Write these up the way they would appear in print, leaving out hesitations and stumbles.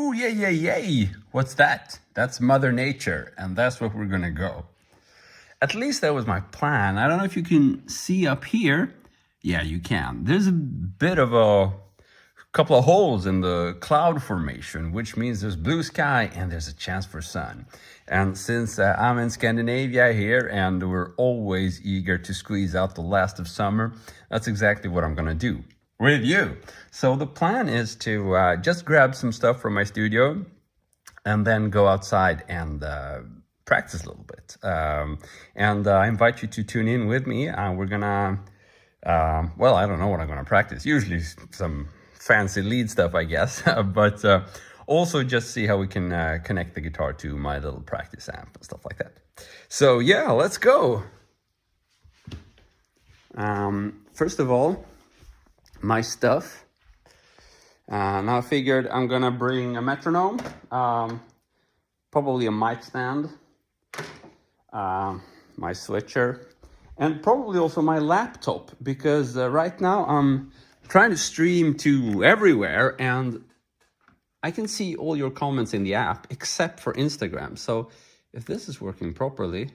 Ooh, yay. What's that? That's Mother Nature, and that's where we're gonna go. At least that was my plan. I don't know if you can see up here. Yeah, you can. There's a bit of a couple of holes in the cloud formation, which means there's blue sky and there's a chance for sun. And since I'm in Scandinavia here and we're always eager to squeeze out the last of summer, that's exactly what I'm gonna do with you. So the plan is to just grab some stuff from my studio and then go outside and practice a little bit. And I invite you to tune in with me. We're gonna, well, I don't know what I'm gonna practice. Usually some fancy lead stuff, I guess, but also just see how we can connect the guitar to my little practice amp and stuff like that. So yeah, let's go. First of all, my stuff. Now I figured I'm gonna bring a metronome, probably a mic stand, my switcher, and probably also my laptop, because right now I'm trying to stream to everywhere and I can see all your comments in the app except for Instagram. So if this is working properly,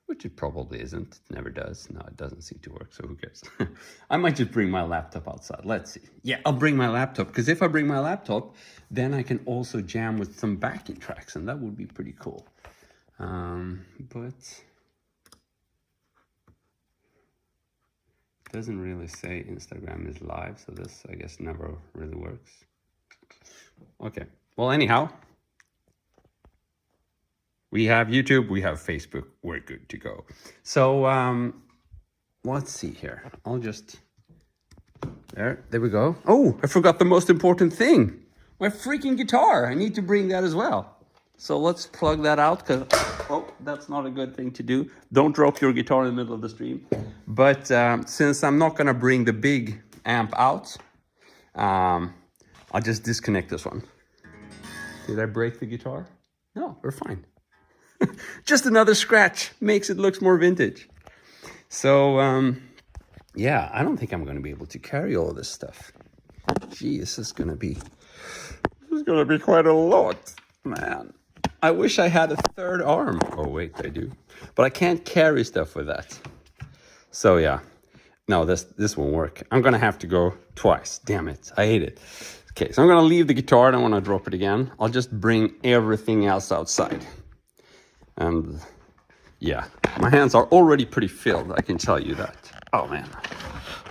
which it probably isn't, it never does. No, it doesn't seem to work, so who cares? I might just bring my laptop outside. Let's see. Yeah, I'll bring my laptop, because if I bring my laptop, then I can also jam with some backing tracks, and that would be pretty cool. But it doesn't really say Instagram is live, so this, I guess, never really works. Okay, well, anyhow, we have YouTube, we have Facebook, we're good to go. So let's see here. I'll just, there we go. Oh, I forgot the most important thing, my freaking guitar. I need to bring that as well. So let's plug that out, because, oh, that's not a good thing to do. Don't drop your guitar in the middle of the stream. But since I'm not gonna bring the big amp out, I'll just disconnect this one. Did I break the guitar? No, we're fine. Just another scratch makes it look more vintage. So, yeah, I don't think I'm going to be able to carry all this stuff. Gee, this is going to be quite a lot, man. I wish I had a third arm. Oh, wait, I do. But I can't carry stuff with that. So, yeah. No, this won't work. I'm going to have to go twice. Damn it. I hate it. Okay, so I'm going to leave the guitar. I don't want to drop it again. I'll just bring everything else outside. And yeah, my hands are already pretty filled, I can tell you that. Oh man.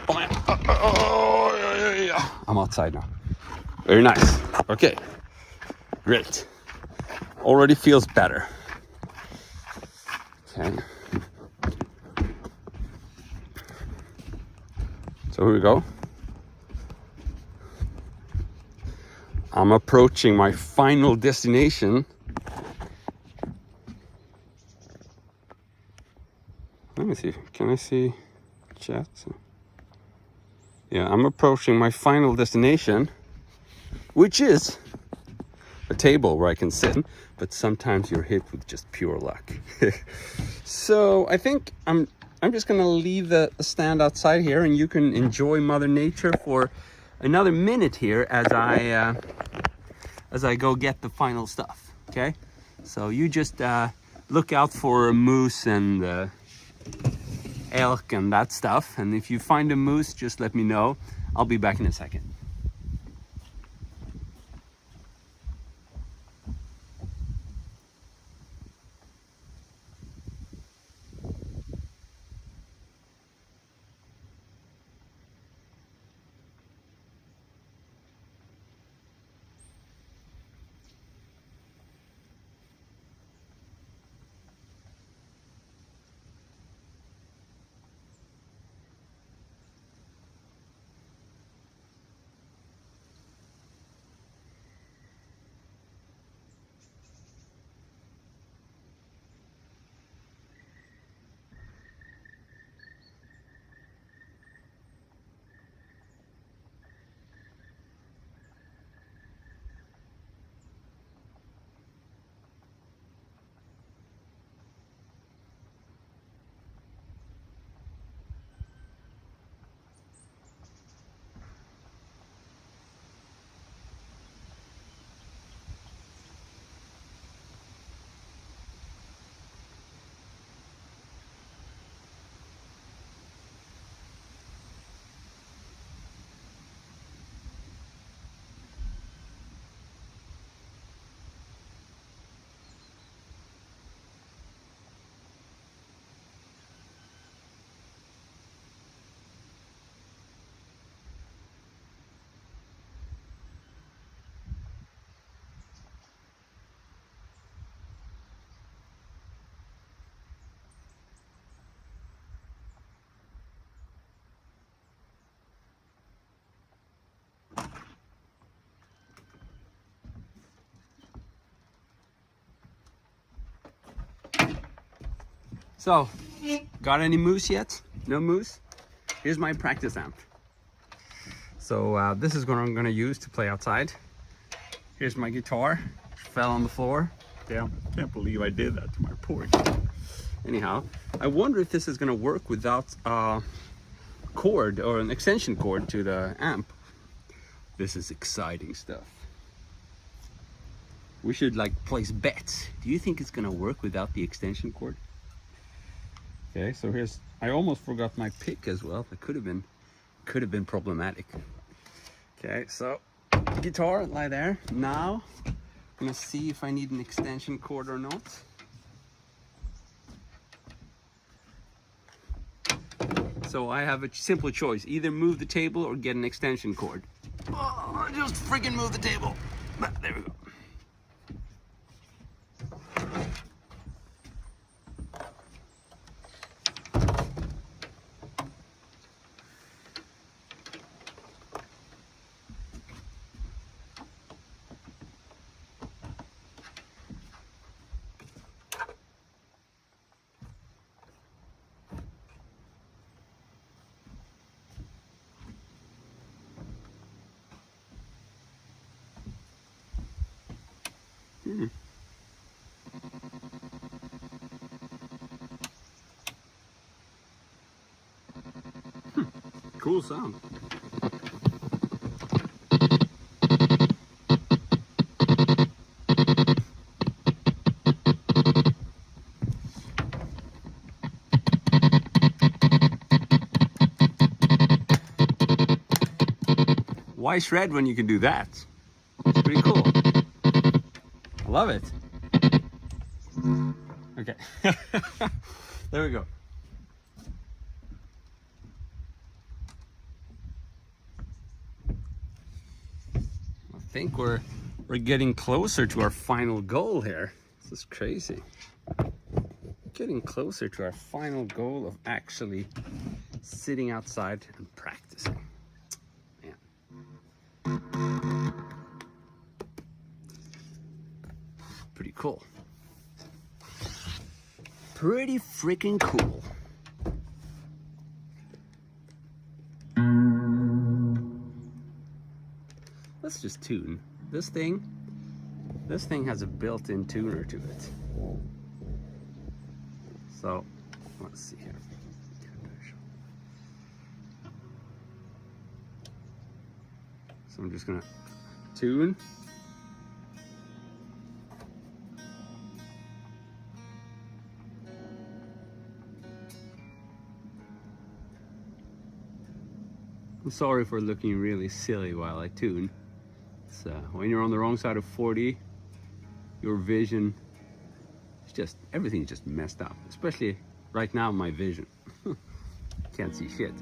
Oh man. Oh, yeah. I'm outside now. Very nice. Okay. Great. Already feels better. Okay. So here we go. I'm approaching my final destination. Let me see, can I see chat? Yeah, I'm approaching my final destination, which is a table where I can sit, but sometimes you're hit with just pure luck. So I think I'm just gonna leave the stand outside here, and you can enjoy Mother Nature for another minute here as I go get the final stuff, okay? So you just look out for a moose and elk and that stuff, and if you find a moose, just let me know. I'll be back in a second. So, got any moose yet? No moose? Here's my practice amp. So this is what I'm gonna use to play outside. Here's my guitar, fell on the floor. Damn, can't believe I did that to my porch. Anyhow, I wonder if this is gonna work without a cord or an extension cord to the amp. This is exciting stuff. We should like place bets. Do you think it's gonna work without the extension cord? Okay, so here's, I almost forgot my pick as well. It could have been problematic. Okay, so guitar, lie there. Now, I'm gonna see if I need an extension cord or not. So I have a simple choice, either move the table or get an extension cord. Oh, just freaking move the table. There we go. Cool sound. Why shred when you can do that? It's pretty cool. I love it. Okay. There we go. I think we're getting closer to our final goal here. This is crazy. Getting closer to our final goal of actually sitting outside and practicing. Man. Pretty cool. Pretty freaking cool. Let's just tune. This thing has a built-in tuner to it. So, let's see here. So I'm just gonna tune. I'm sorry for looking really silly while I tune. It's, when you're on the wrong side of 40, your vision is just, everything's just messed up. Especially right now, my vision. Can't see shit.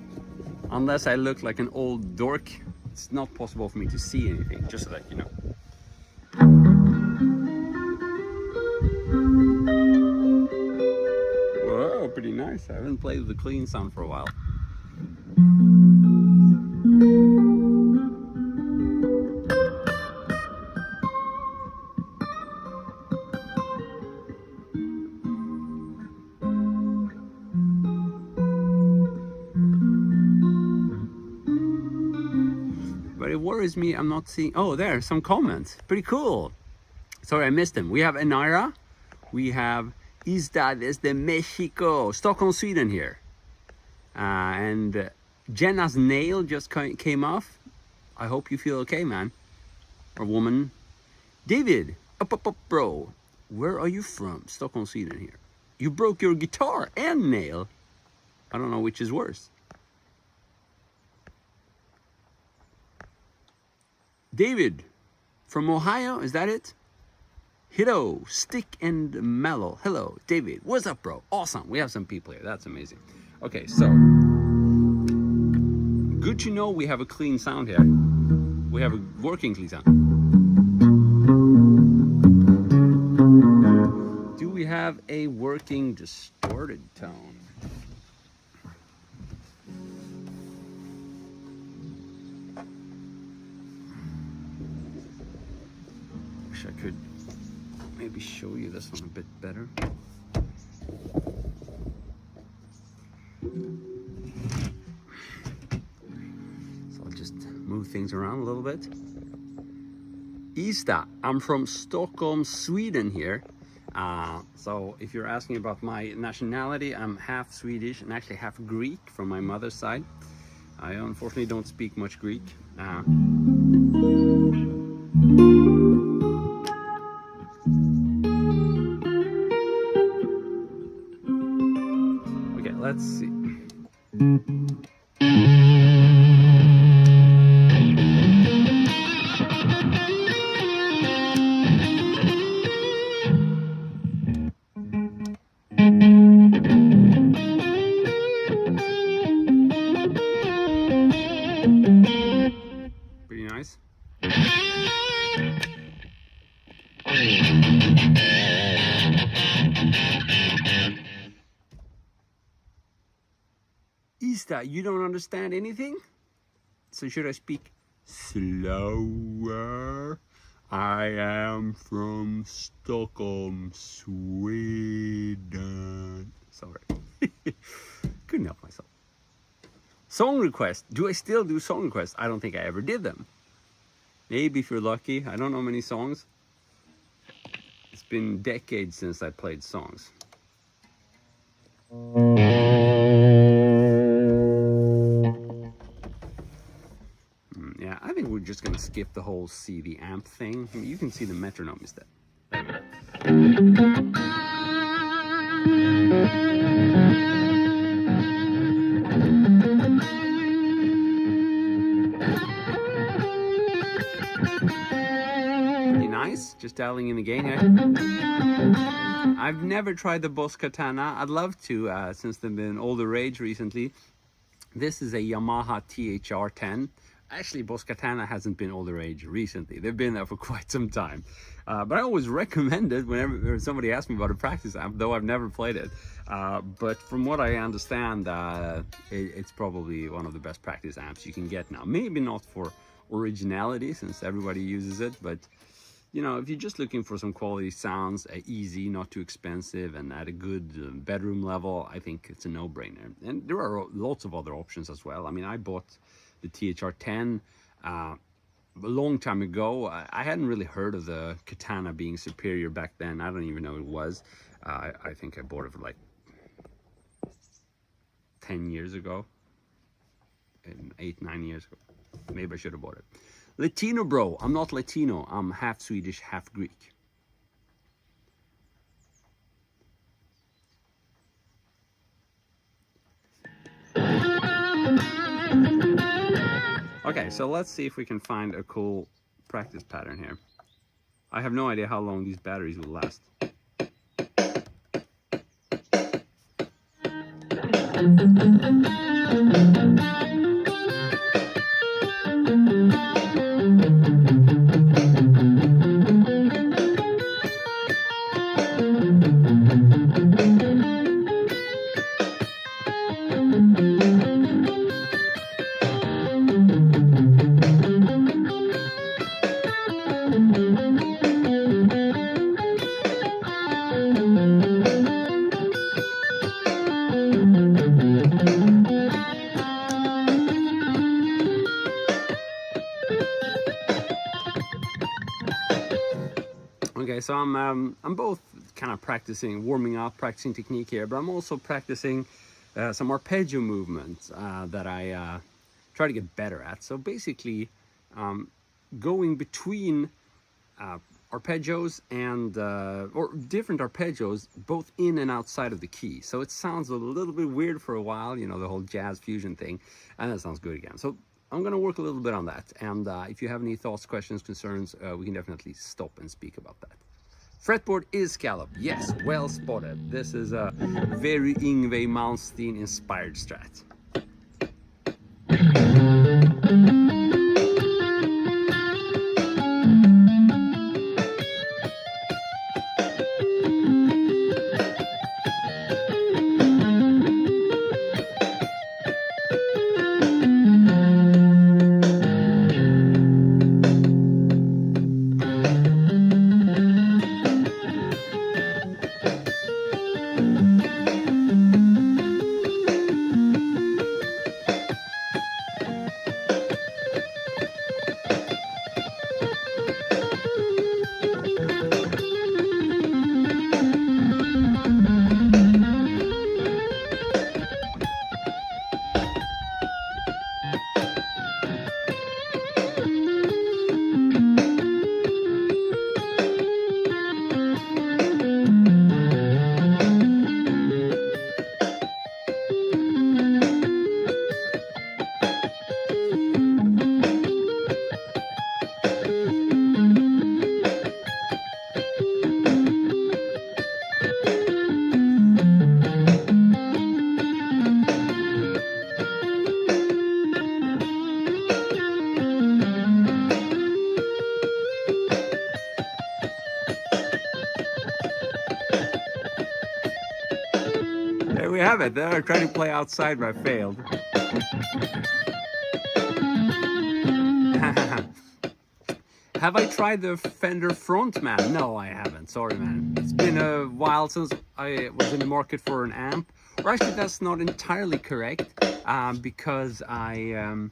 Unless I look like an old dork, it's not possible for me to see anything, just so that you know. Whoa, pretty nice. I haven't played with the clean sound for a while. But it worries me, I'm not seeing, oh, there, some comments. Pretty cool. Sorry, I missed them. We have Enira. We have Isda desde Mexico, Stockholm, Sweden here. And Jenna's nail just came off. I hope you feel okay, man. Or woman. David, up, bro. Where are you from? Stockholm, Sweden here. You broke your guitar and nail. I don't know which is worse. David, from Ohio, is that it? Hello, Stick and Mellow. Hello, David. What's up, bro? Awesome. We have some people here. That's amazing. Okay, so good to know we have a clean sound here. We have a working clean sound. Do we have a working distorted tone? Wish I could maybe show you this one a bit better. just move things around a little bit. Ista, I'm from Stockholm, Sweden here. So if you're asking about my nationality, I'm half Swedish and actually half Greek from my mother's side. I unfortunately don't speak much Greek. Okay, let's see. Pretty nice. Ista, you don't understand anything? So should I speak slower? I am from Stockholm, Sweden. Sorry. Couldn't help myself. Song requests. Do I still do song requests? I don't think I ever did them. Maybe if you're lucky. I don't know many songs. It's been decades since I played songs. Yeah, I think we're just gonna skip the whole see the amp thing. You can see the metronome instead. Pretty nice, just dialing in the gain here. I've never tried the Boss Katana. I'd love to, since they've been all the rage recently. This is a Yamaha THR-10. Actually, Boss Katana hasn't been all the rage recently. They've been there for quite some time. But I always recommend it whenever somebody asks me about a practice amp, though I've never played it. But from what I understand, it's probably one of the best practice amps you can get now. Maybe not for originality, since everybody uses it, but you know, if you're just looking for some quality sounds, easy, not too expensive, and at a good bedroom level, I think it's a no-brainer. And there are lots of other options as well. I mean, I bought the THR-10 a long time ago. I hadn't really heard of the Katana being superior back then. I don't even know it was. I think I bought it for like 10 years ago, 8-9 years ago. Maybe I should have bought it. Latino bro, I'm not Latino, I'm half Swedish, half Greek. Okay, so let's see if we can find a cool practice pattern here. I have no idea how long these batteries will last. Okay, so I'm both kind of practicing, warming up, practicing technique here, but I'm also practicing some arpeggio movements that I try to get better at. So basically, going between arpeggios and or different arpeggios, both in and outside of the key. So it sounds a little bit weird for a while, you know, the whole jazz fusion thing, and that sounds good again. So I'm going to work a little bit on that, and if you have any thoughts, questions, concerns, we can definitely stop and speak about that. Fretboard is scalloped. Yes, well spotted. This is a very Yngwie Malmsteen inspired strat. have it. I tried to play outside, but I failed. Have I tried the Fender Frontman? No, I haven't. Sorry, man. It's been a while since I was in the market for an amp. Or actually, that's not entirely correct, because I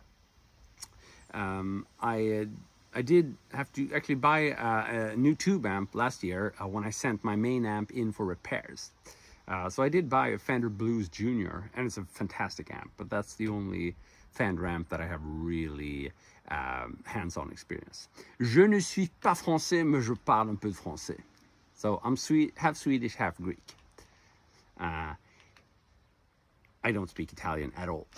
did have to actually buy a new tube amp last year when I sent my main amp in for repairs. So I did buy a Fender Blues Junior, and it's a fantastic amp, but that's the only Fender amp that I have really hands-on experience. Je ne suis pas français, mais je parle un peu de français. So I'm half Swedish, half Greek. I don't speak Italian at all.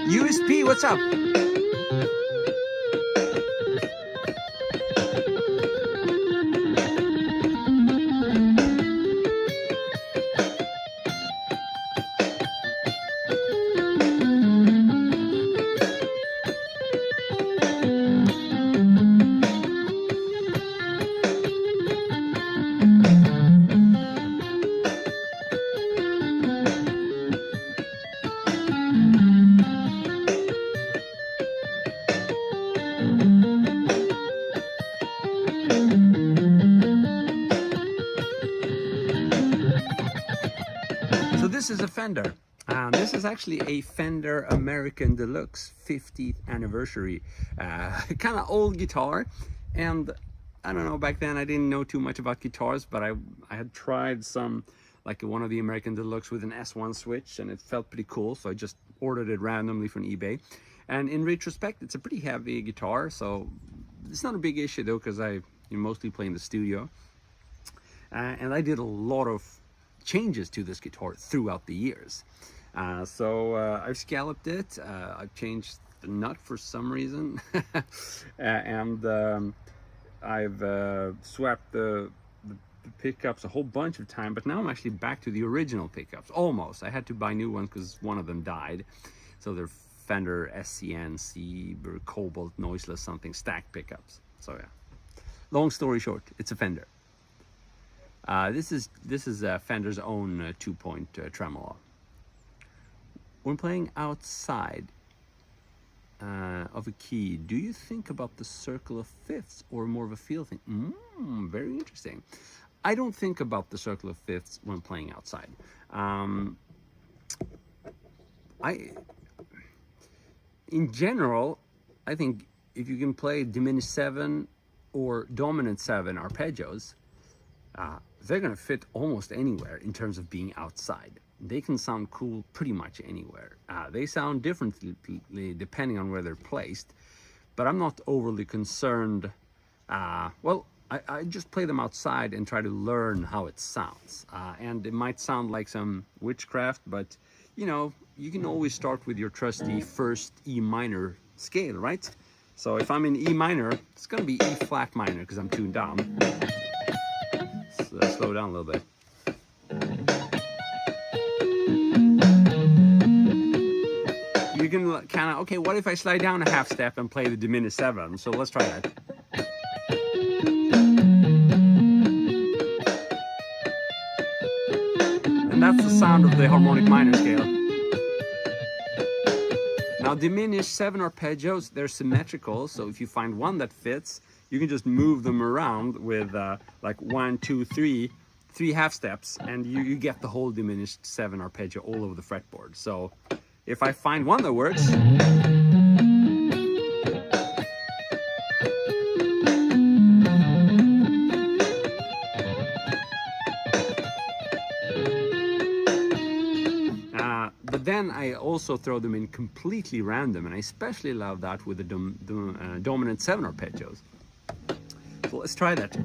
USP, what's up? So this is a Fender. This is actually a Fender American Deluxe 50th anniversary. Kind of old guitar, and I don't know, back then I didn't know too much about guitars, but I had tried some, like one of the American Deluxe with an S1 switch, and it felt pretty cool, so I just ordered it randomly from eBay. And in retrospect, it's a pretty heavy guitar, so it's not a big issue though, because I mostly play in the studio. And I did a lot of changes to this guitar throughout the years. So I've scalloped it, I've changed the nut for some reason, and I've swapped the pickups a whole bunch of time, but now I'm actually back to the original pickups, almost. I had to buy new ones because one of them died. So they're Fender SCN or Cobalt noiseless something stacked pickups. So yeah, long story short, it's a Fender. This is Fender's own 2-point tremolo. When playing outside of a key, do you think about the circle of fifths or more of a feel thing? Very interesting. I don't think about the circle of fifths when playing outside. In general, I think if you can play diminished 7 or dominant 7 arpeggios, they're going to fit almost anywhere in terms of being outside. They can sound cool pretty much anywhere. They sound differently depending on where they're placed, but I'm not overly concerned. Well, I just play them outside and try to learn how it sounds. And it might sound like some witchcraft, but you can always start with your trusty first E minor scale, right? So if I'm in E minor, it's going to be E flat minor because I'm tuned down. So let's slow down a little bit. You can kind of, okay, what if I slide down a half step and play the diminished 7? So let's try that. And that's the sound of the harmonic minor scale. Now diminished 7 arpeggios, they're symmetrical, so if you find one that fits, you can just move them around with like 1, 2, 3 half steps, and you get the whole diminished 7 arpeggio all over the fretboard. So if I find one that works, but then I also throw them in completely random, and I especially love that with the dominant 7 arpeggios. So let's try that.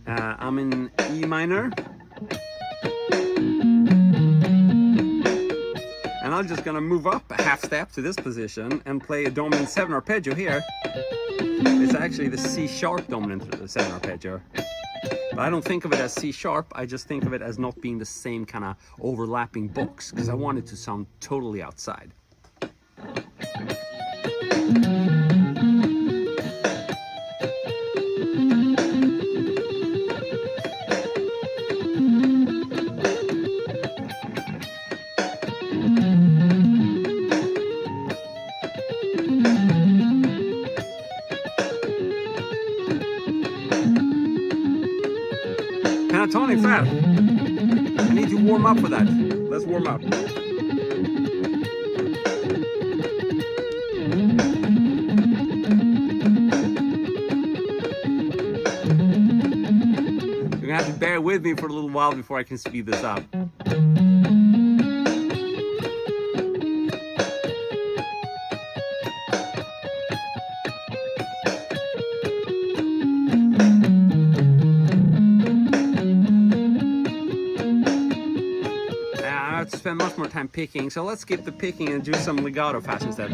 I'm in E minor, and I'm just gonna move up a half step to this position and play a dominant 7 arpeggio here. It's actually the C sharp dominant 7 arpeggio. But I don't think of it as C sharp, I just think of it as not being the same kind of overlapping books, because I want it to sound totally outside. Pentatonic flat. I need to warm up for that. Let's warm up. You're gonna have to bear with me for a little while before I can speed this up. Spend much more time picking, so let's skip the picking and do some legato fast instead.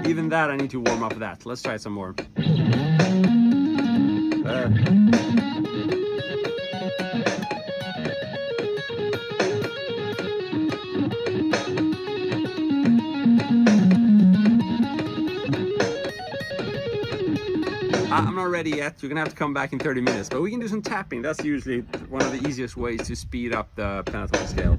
Even that I need to warm up with that. Let's try some more. I'm not ready yet. You're gonna have to come back in 30 minutes, but we can do some tapping. That's usually one of the easiest ways to speed up the pentatonic scale.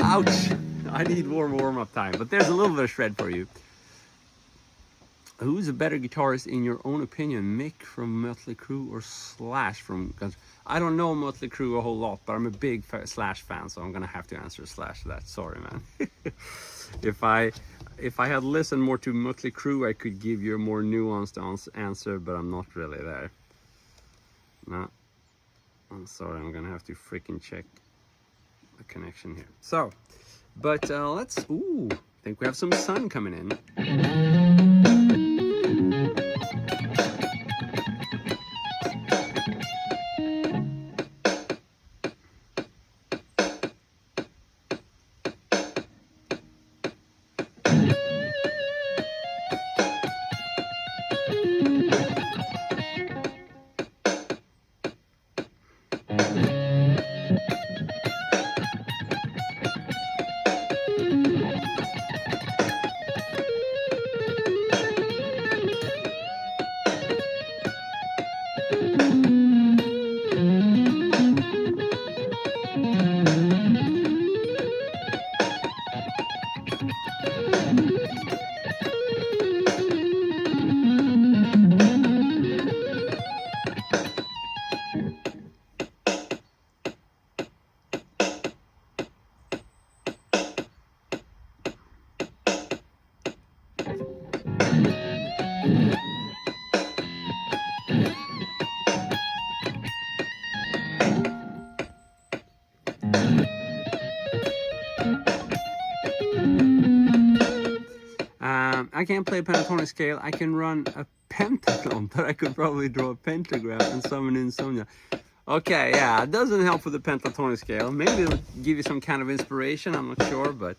Ouch! I need more warm-up time, but there's a little bit of shred for you. Who's a better guitarist in your own opinion, Mick from Mötley Crüe or Slash from Guns? I don't know Mötley Crüe a whole lot, but I'm a big Slash fan, so I'm gonna have to answer Slash to that. Sorry, man. If I had listened more to Mötley Crüe, I could give you a more nuanced answer, but I'm not really there. No, I'm sorry. I'm gonna have to freaking check the connection here. So, but let's. Ooh, I think we have some sun coming in. I can't play a pentatonic scale. I can run a pentaton, but I could probably draw a pentagram and summon insomnia. Okay, yeah, it doesn't help with the pentatonic scale. Maybe it'll give you some kind of inspiration, I'm not sure, but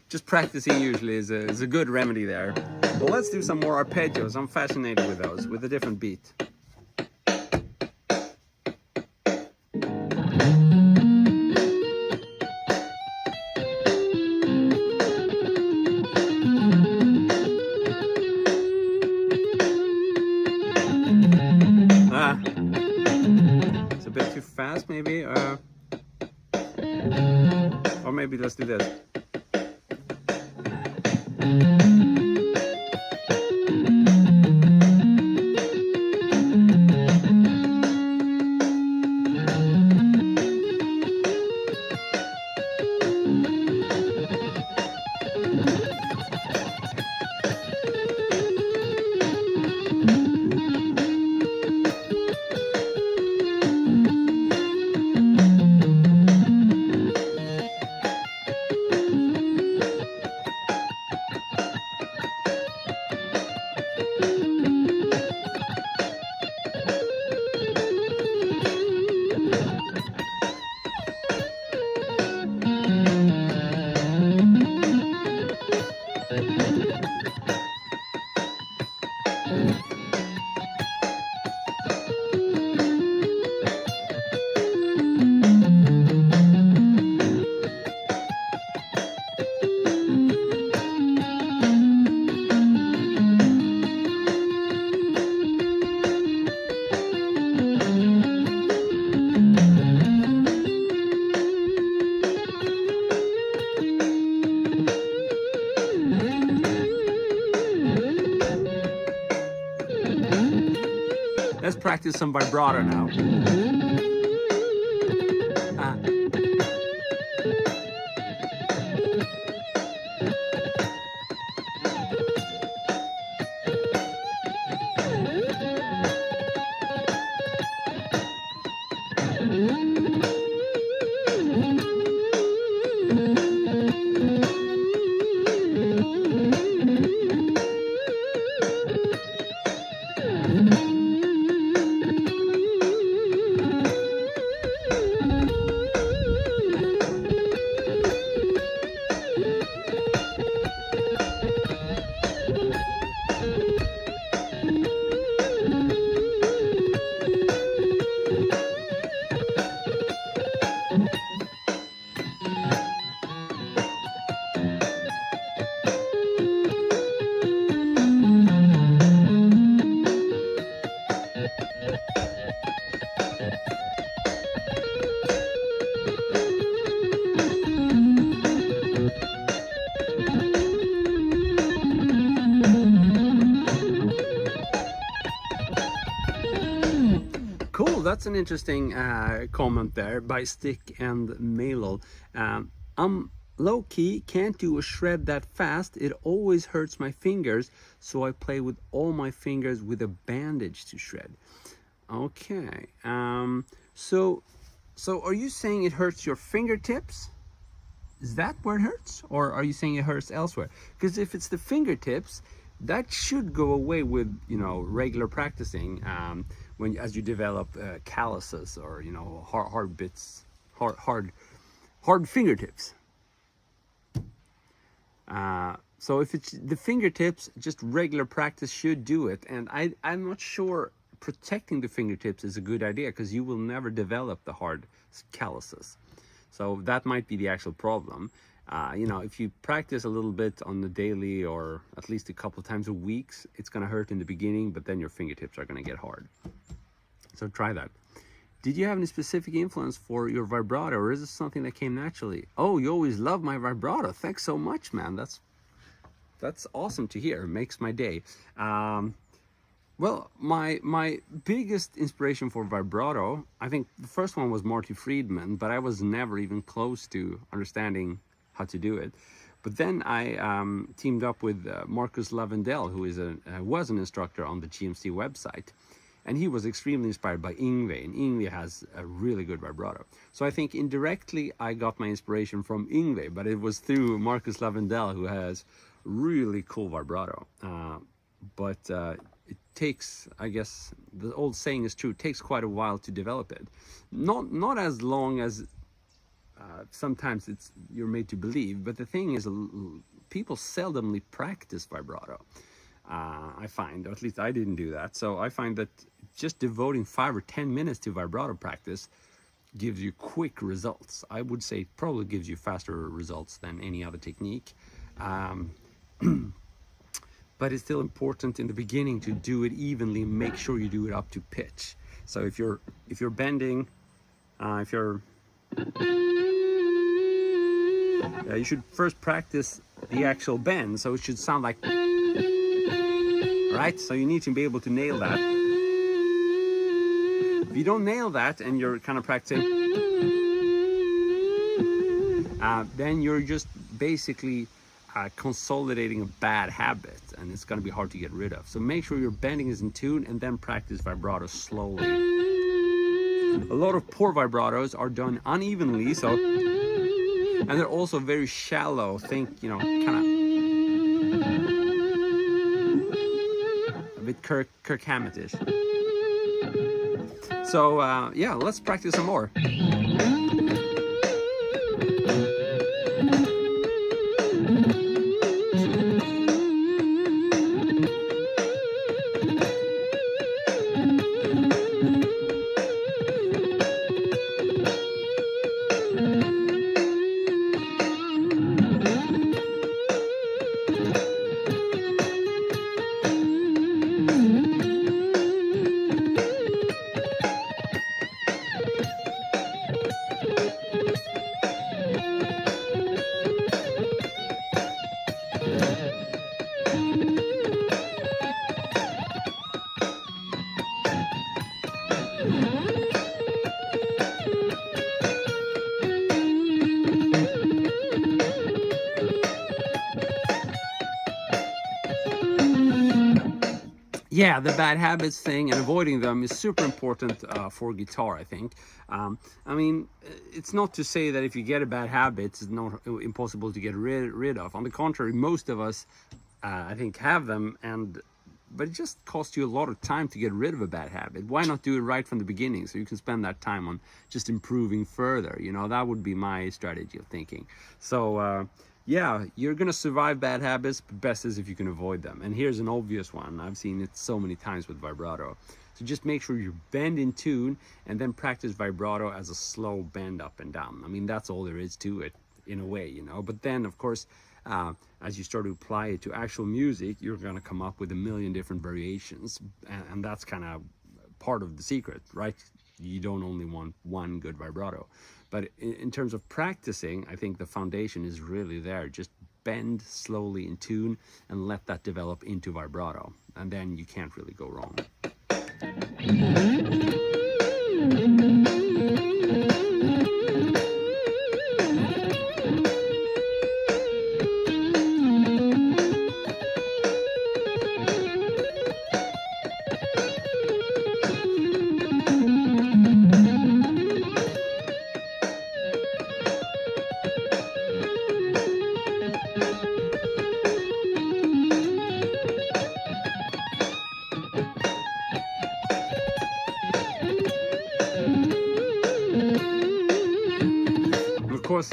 just practicing usually is a good remedy there. But let's do some more arpeggios. I'm fascinated with those, with a different beat. It's a bit too fast, maybe, or maybe let's do this. Let's practice some vibrato now. Cool, that's an interesting comment there by Stick and Malol. I'm low-key, can't do a shred that fast. It always hurts my fingers, so I play with all my fingers with a bandage to shred. Okay, so are you saying it hurts your fingertips? Is that where it hurts? Or are you saying it hurts elsewhere? Because if it's the fingertips, that should go away with, you know, regular practicing, as you develop calluses or, you know, hard bits, hard fingertips. So if it's the fingertips, just regular practice should do it. And I'm not sure protecting the fingertips is a good idea, because you will never develop the hard calluses. So that might be the actual problem. You know, if you practice a little bit on the daily or at least a couple of times a week, it's going to hurt in the beginning, but then your fingertips are going to get hard. So try that. Did you have any specific influence for your vibrato, or is it something that came naturally? Oh, you always love my vibrato. Thanks so much, man. That's awesome to hear. It makes my day. Well, my biggest inspiration for vibrato, I think the first one was Marty Friedman, but I was never even close to understanding how to do it. But then I teamed up with Marcus Lavendel, who was an instructor on the GMC website. And he was extremely inspired by Yngwie, and Yngwie has a really good vibrato. So I think indirectly I got my inspiration from Yngwie, but it was through Marcus Lavendel, who has really cool vibrato. But it takes, I guess, the old saying is true, it takes quite a while to develop it. Not as long as sometimes you're made to believe, but the thing is, people seldomly practice vibrato. I find, or at least I didn't do that. So I find that just devoting 5 or 10 minutes to vibrato practice gives you quick results. I would say it probably gives you faster results than any other technique. But it's still important in the beginning to do it evenly, make sure you do it up to pitch. So if you're bending, you should first practice the actual bend, so it should sound like, right? So you need to be able to nail that. If you don't nail that and you're kind of practicing, then you're just basically consolidating a bad habit, and it's going to be hard to get rid of. So make sure your bending is in tune, and then practice vibrato slowly. A lot of poor vibratos are done unevenly, and they're also very shallow. Think, you know, kind of a bit Kirk Hammett-ish. So yeah, let's practice some more. yeah, the bad habits thing and avoiding them is super important for guitar, I think. I mean, it's not to say that if you get a bad habit, it's not impossible to get rid of. On the contrary, most of us, I think, have them, but it just costs you a lot of time to get rid of a bad habit. Why not do it right from the beginning, so you can spend that time on just improving further? You know, that would be my strategy of thinking. So yeah, you're gonna survive bad habits, but best is if you can avoid them. And here's an obvious one. I've seen it so many times with vibrato. So just make sure you bend in tune and then practice vibrato as a slow bend up and down. I mean, that's all there is to it in a way, you know. But then, of course, as you start to apply it to actual music, you're going to come up with a million different variations. And that's kind of part of the secret, right? You don't only want one good vibrato. But in terms of practicing, I think the foundation is really there. Just bend slowly in tune and let that develop into vibrato. And then you can't really go wrong.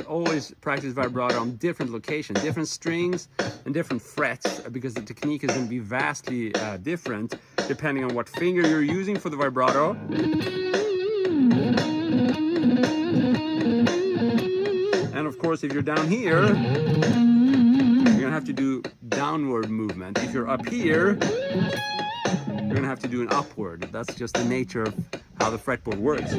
Always practice vibrato on different locations, different strings and different frets, because the technique is going to be vastly different depending on what finger you're using for the vibrato. And of course, if you're down here, you're gonna have to do downward movement. If you're up here, you're gonna have to do an upward. That's just the nature of how the fretboard works.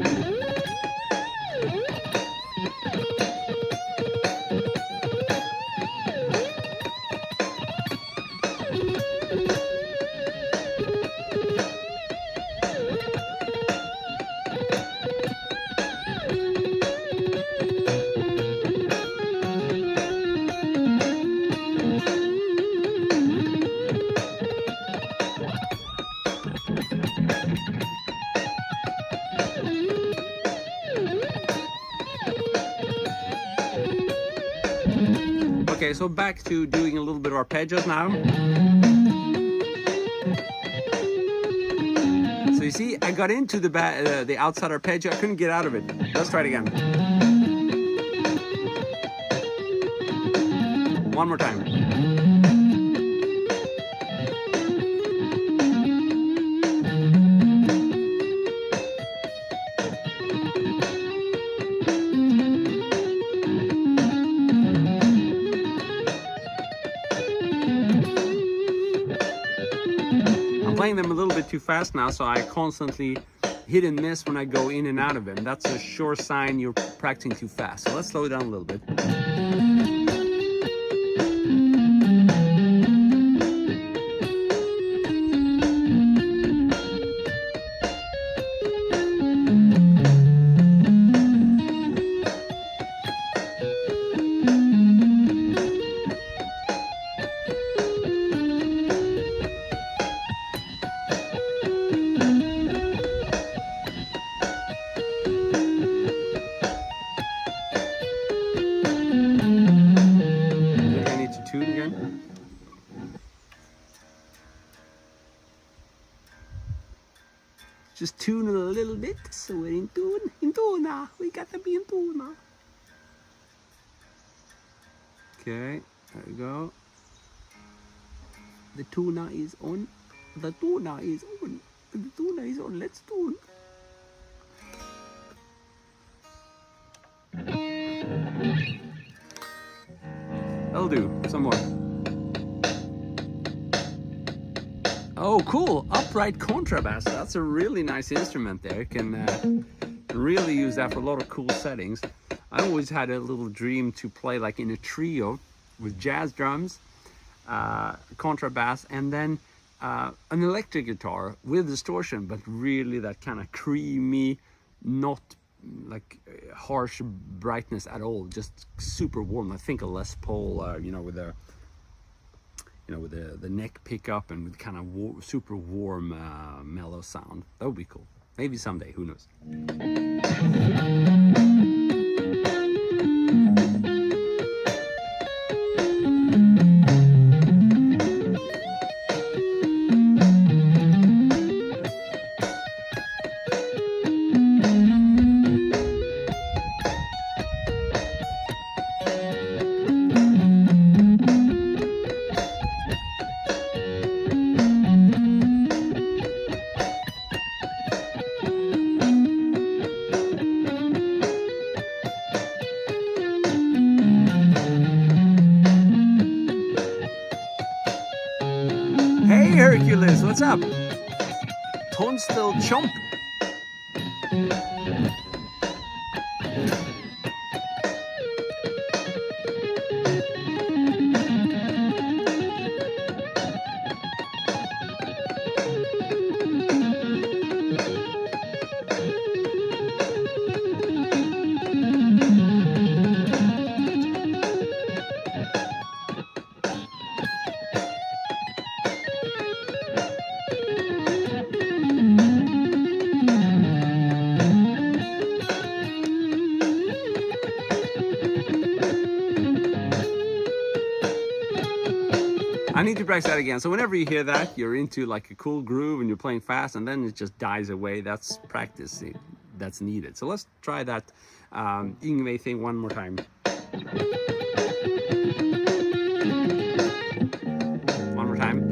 Okay, so back to doing a little bit of arpeggios now. So you see, I got into the outside arpeggio. I couldn't get out of it. Let's try it again. One more time. Playing them a little bit too fast now, so I constantly hit and miss when I go in and out of them. That's a sure sign you're practicing too fast. So let's slow it down a little bit. Just tune it a little bit, so we're in tune now. We got to be in tune now. Okay, there we go. The tuna is on. The tuna is on. The tuna is on. Let's tune. That'll do. Some more. Oh, cool. Upright contrabass. That's a really nice instrument there. You can really use that for a lot of cool settings. I always had a little dream to play like in a trio with jazz drums, contrabass, and then an electric guitar with distortion, but really that kind of creamy, not like harsh brightness at all, just super warm. I think a Les Paul, you know, with a you know, with the neck pickup and with kind of super warm mellow sound. That would be cool. Maybe someday, who knows. Hey Hercules, what's up? Tonstill Chomp. I need to practice that again. So whenever you hear that, you're into like a cool groove and you're playing fast and then it just dies away. That's practice that's needed. So let's try that Yngwie thing one more time. One more time.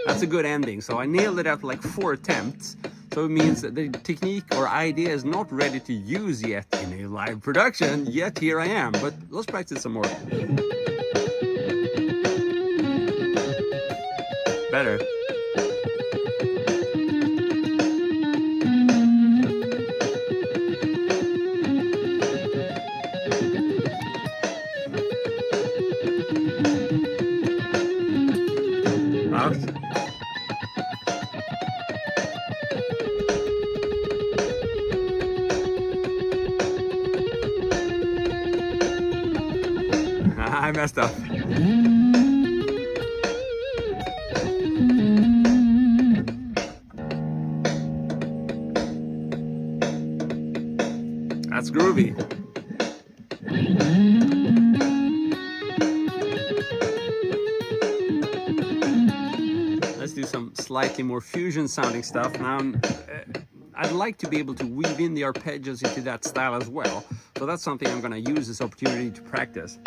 That's a good ending. So I nailed it after like 4 attempts. So it means that the technique or idea is not ready to use yet in a live production, yet here I am. But let's practice some more. Better. Out. I messed up. That's groovy. Let's do some slightly more fusion sounding stuff. Now, I'd like to be able to weave in the arpeggios into that style as well. So that's something I'm going to use this opportunity to practice.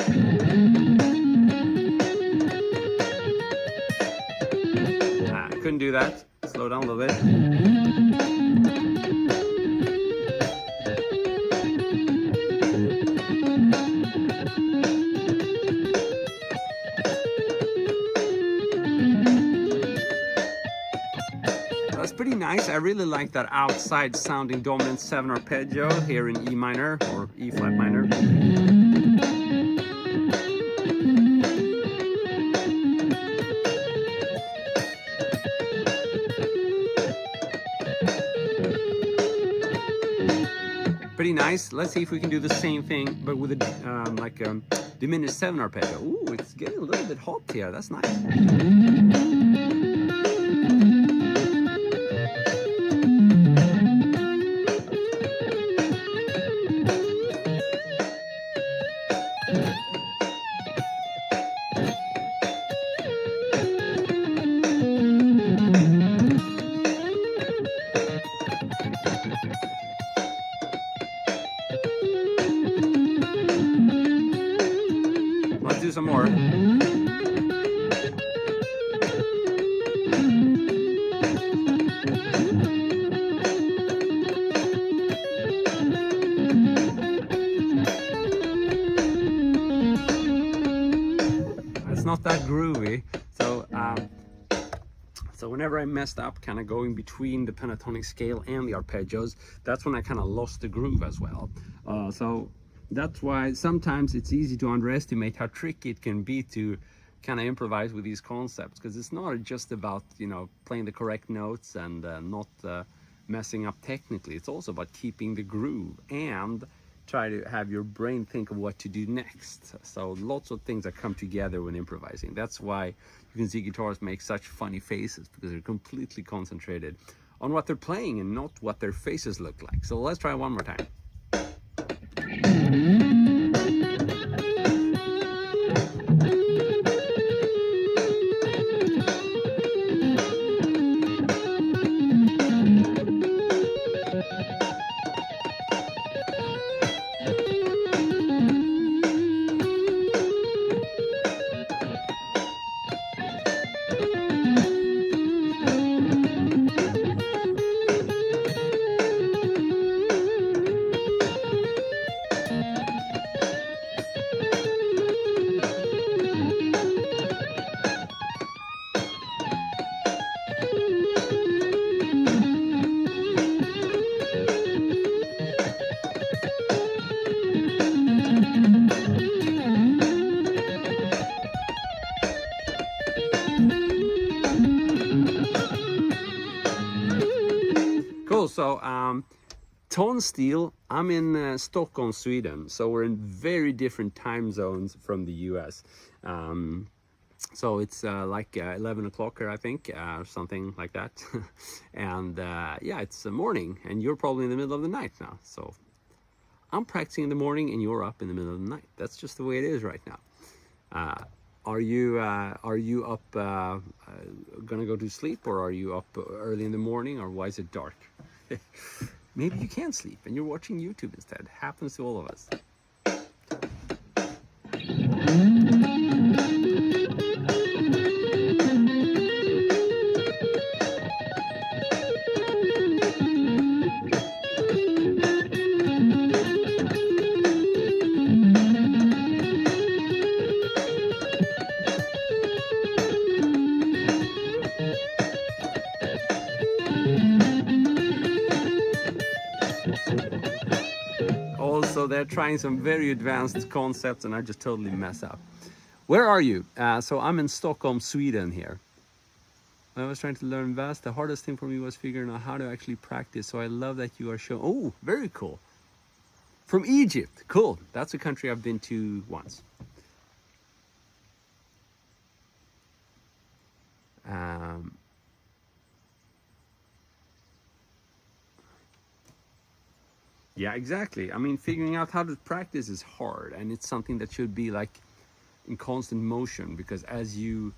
I couldn't do that. Slow down a little bit. That's pretty nice. I really like that outside sounding dominant 7 arpeggio here in E minor or E flat minor. Pretty nice. Let's see if we can do the same thing, but with a like a diminished 7 arpeggio. Ooh, it's getting a little bit hot here. That's nice. Let's do some more. It's not that groovy. So whenever I messed up kind of going between the pentatonic scale and the arpeggios, that's when I kind of lost the groove as well. So that's why sometimes it's easy to underestimate how tricky it can be to kind of improvise with these concepts, because it's not just about, you know, playing the correct notes and not messing up technically. It's also about keeping the groove and try to have your brain think of what to do next. So lots of things that come together when improvising. That's why you can see guitarists make such funny faces, because they're completely concentrated on what they're playing and not what their faces look like. So let's try one more time. Cool. So tone steel, I'm in Stockholm, Sweden, so we're in very different time zones from the US. So it's like 11 o'clock here, I think, something like that. And yeah, it's morning, and you're probably in the middle of the night now. So I'm practicing in the morning and you're up in the middle of the night. That's just the way it is right now. Are you up gonna go to sleep, or are you up early in the morning, or why is it dark? Maybe you can't sleep and you're watching YouTube instead. Happens to all of us. Also, they're trying some very advanced concepts and I just totally mess up. Where are you? So I'm in Stockholm, Sweden here. When I was trying to learn Vast, the hardest thing for me was figuring out how to actually practice. So I love that you are showing. Oh, very cool. From Egypt. Cool. That's a country I've been to once. Yeah, exactly. I mean, figuring out how to practice is hard, and it's something that should be like in constant motion, because as you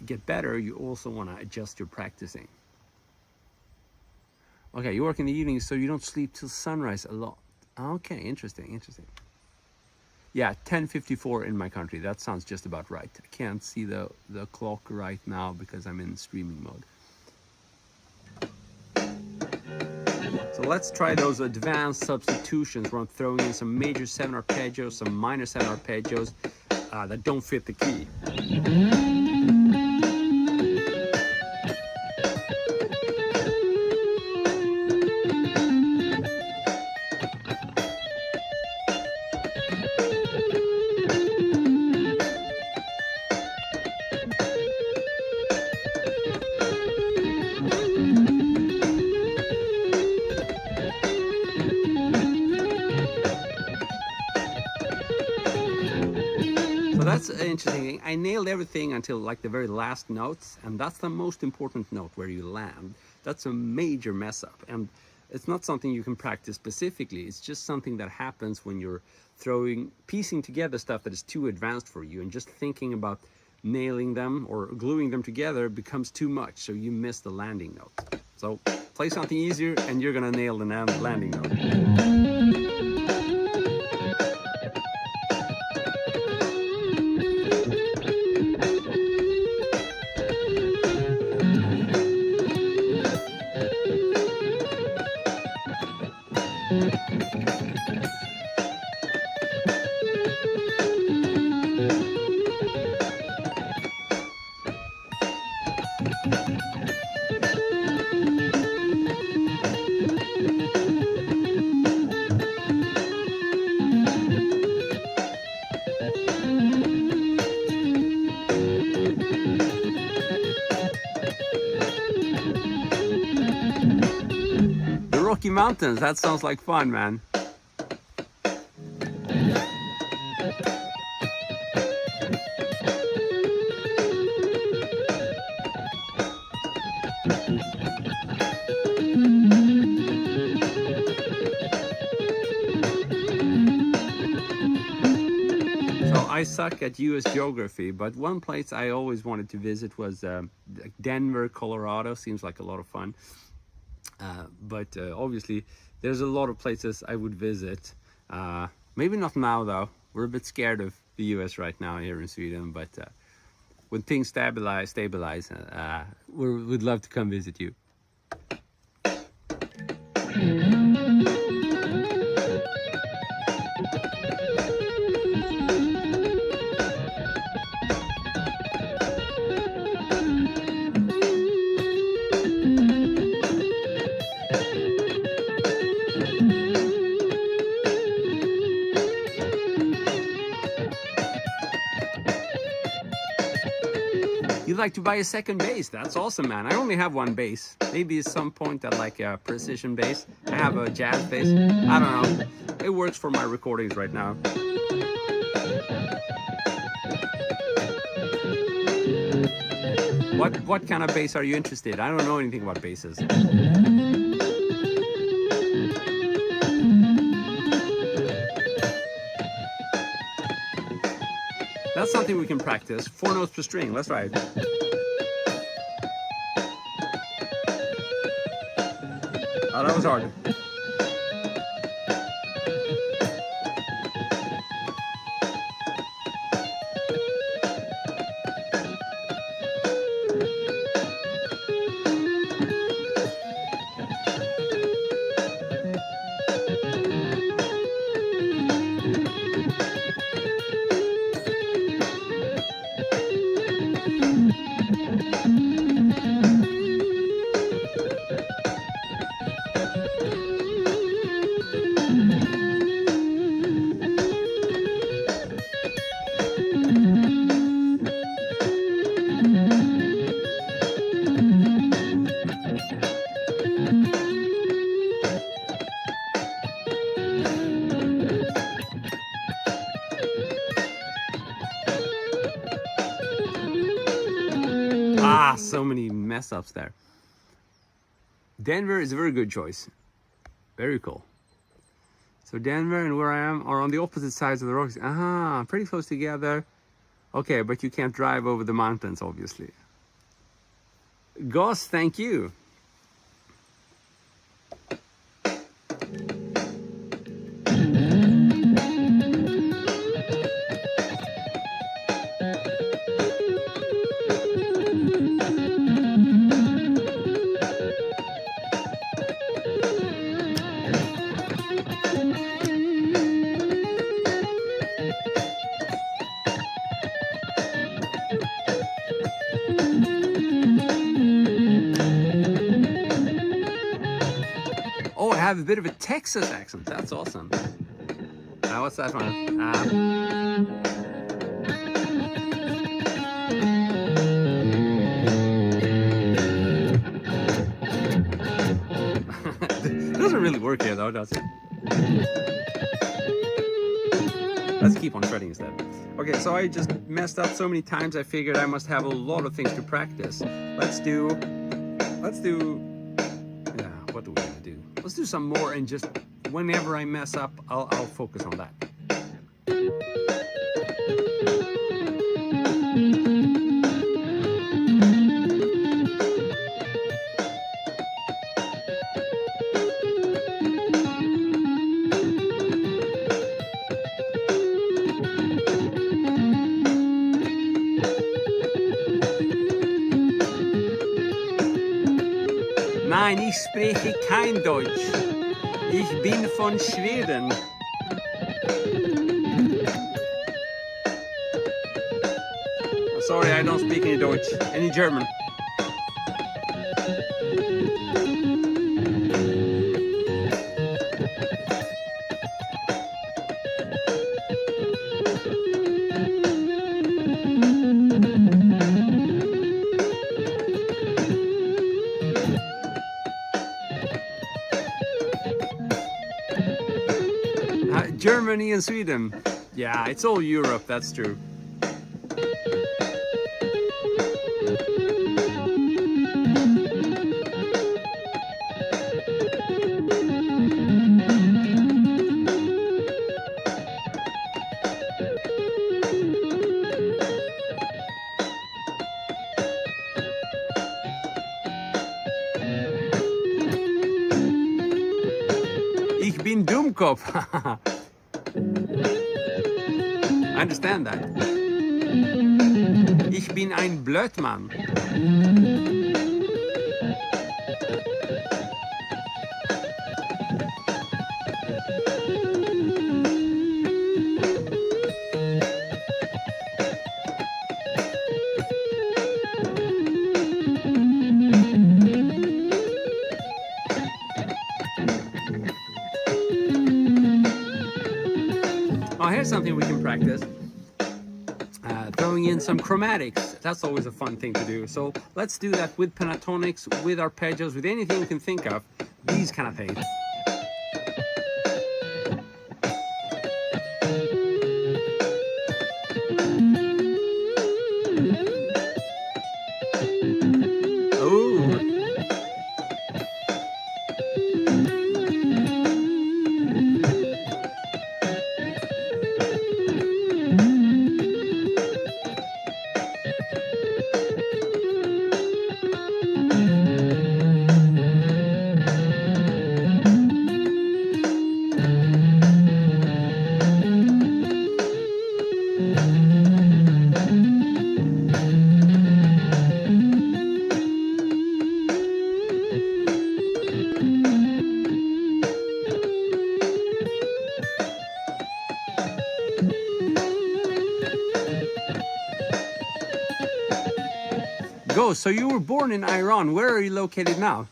get better, you also want to adjust your practicing. Okay, you work in the evening, so you don't sleep till sunrise a lot. Okay, interesting. Yeah, 10:54 in my country. That sounds just about right. I can't see the clock right now because I'm in streaming mode. So let's try those advanced substitutions where I'm throwing in some major 7 arpeggios, some minor 7 arpeggios that don't fit the key. So that's an interesting thing. I nailed everything until like the very last notes, and that's the most important note where you land. That's a major mess up, and it's not something you can practice specifically. It's just something that happens when you're piecing together stuff that is too advanced for you, and just thinking about nailing them or gluing them together becomes too much, so you miss the landing note. So play something easier and you're gonna nail the landing note. Rocky Mountains, that sounds like fun, man. I suck at US geography, but one place I always wanted to visit was Denver, Colorado. Seems like a lot of fun. But obviously, there's a lot of places I would visit. Maybe not now, though. We're a bit scared of the US right now here in Sweden, but when things stabilize, we'd love to come visit you. You'd like to buy a second bass? That's awesome, man. I only have one bass. Maybe at some point I like a precision bass. I have a jazz bass. I don't know. It works for my recordings right now. What kind of bass are you interested in? I don't know anything about basses. That's something we can practice. 4 notes per string. Let's try it. Oh, that was hard. So many mess ups there. Denver is a very good choice. Very cool. So Denver and where I am are on the opposite sides of the rocks. Pretty close together. Okay, but you can't drive over the mountains, obviously. Goss, thank you. Have a bit of a Texas accent. That's awesome. What's that one? Doesn't really work here though, does it? Let's keep on shredding instead. Okay, so I just messed up so many times I figured I must have a lot of things to practice. Let's do what do we want to do? Let's do some more, and just whenever I mess up, I'll focus on that. Nein, ich spreche kein Deutsch. Ich bin von Schweden. Sorry, I don't speak any Deutsch, any German. Germany and Sweden. Yeah, it's all Europe, that's true. Ich bin Dummkopf. I understand that. Ich bin ein Blödmann. Oh, here's something we can practice. Throwing in some chromatics. That's always a fun thing to do. So let's do that with pentatonics, with arpeggios, with anything you can think of. These kind of things. Go. So you were born in Iran. Where are you located now?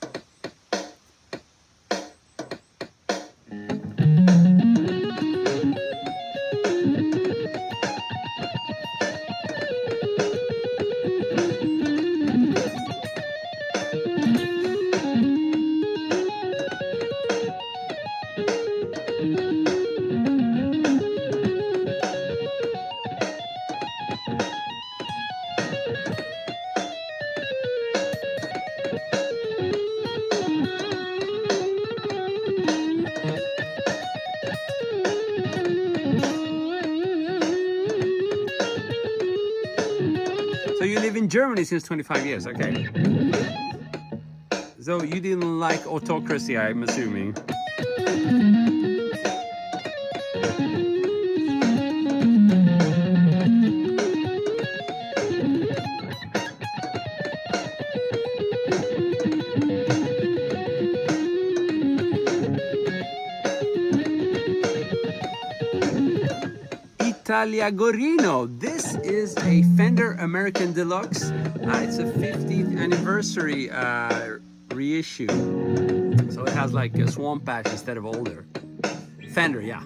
So you live in Germany since 25 years, okay. So you didn't like autocracy, I'm assuming. Gorino. This is a Fender American Deluxe. It's a 50th anniversary reissue. So it has like a swamp patch instead of older. Fender, yeah.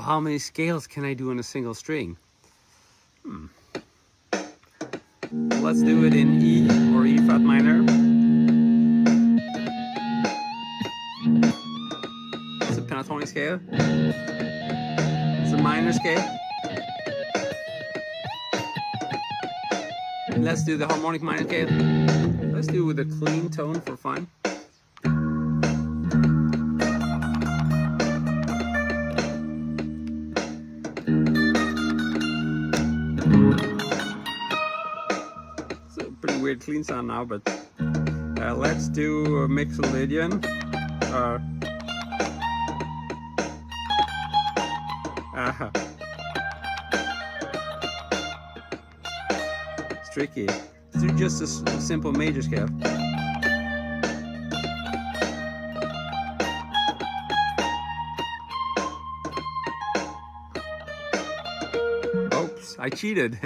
How many scales can I do on a single string? Let's do it in E or E flat minor. It's a pentatonic scale. It's a minor scale. Let's do the harmonic minor scale. Let's do it with a clean tone for fun. Weird clean sound now, but let's do a Mixolydian. It's tricky. Let's do just a simple major scale. Oops, I cheated.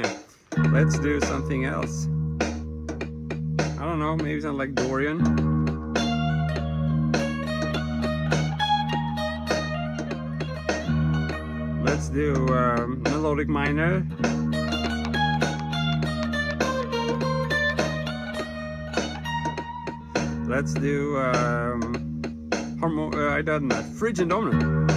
Let's do something else. I don't know, maybe something like Dorian. Let's do melodic minor. Let's do I done that. Phrygian dominant.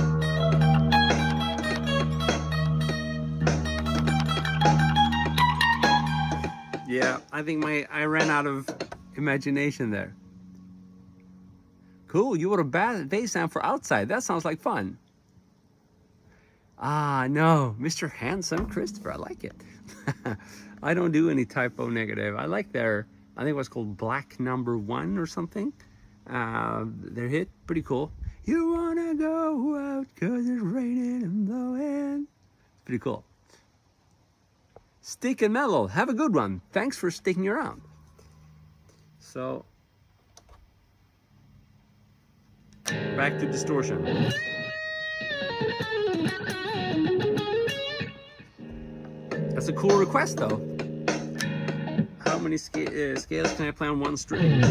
Yeah, I think I ran out of imagination there. Cool, you wrote a bass sound for outside. That sounds like fun. Ah, no, Mr. Handsome Christopher, I like it. I don't do any typo negative. I like their, I think it was called Black Number 1 or something. Their hit, pretty cool. You wanna go out 'cause it's raining and blowing. It's pretty cool. Stick and mellow, have a good one. Thanks for sticking around. So, back to distortion. That's a cool request though. How many scales can I play on one string?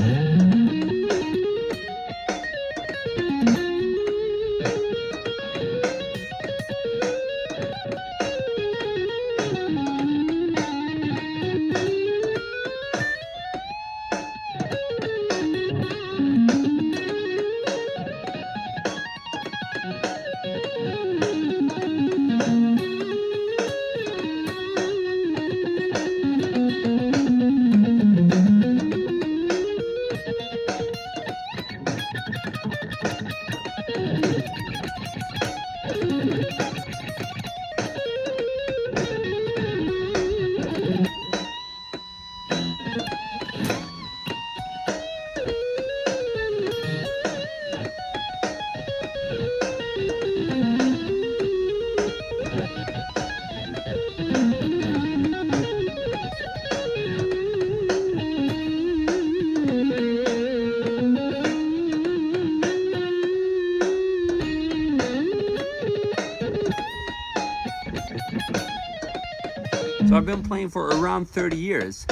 So I've been playing for around 30 years.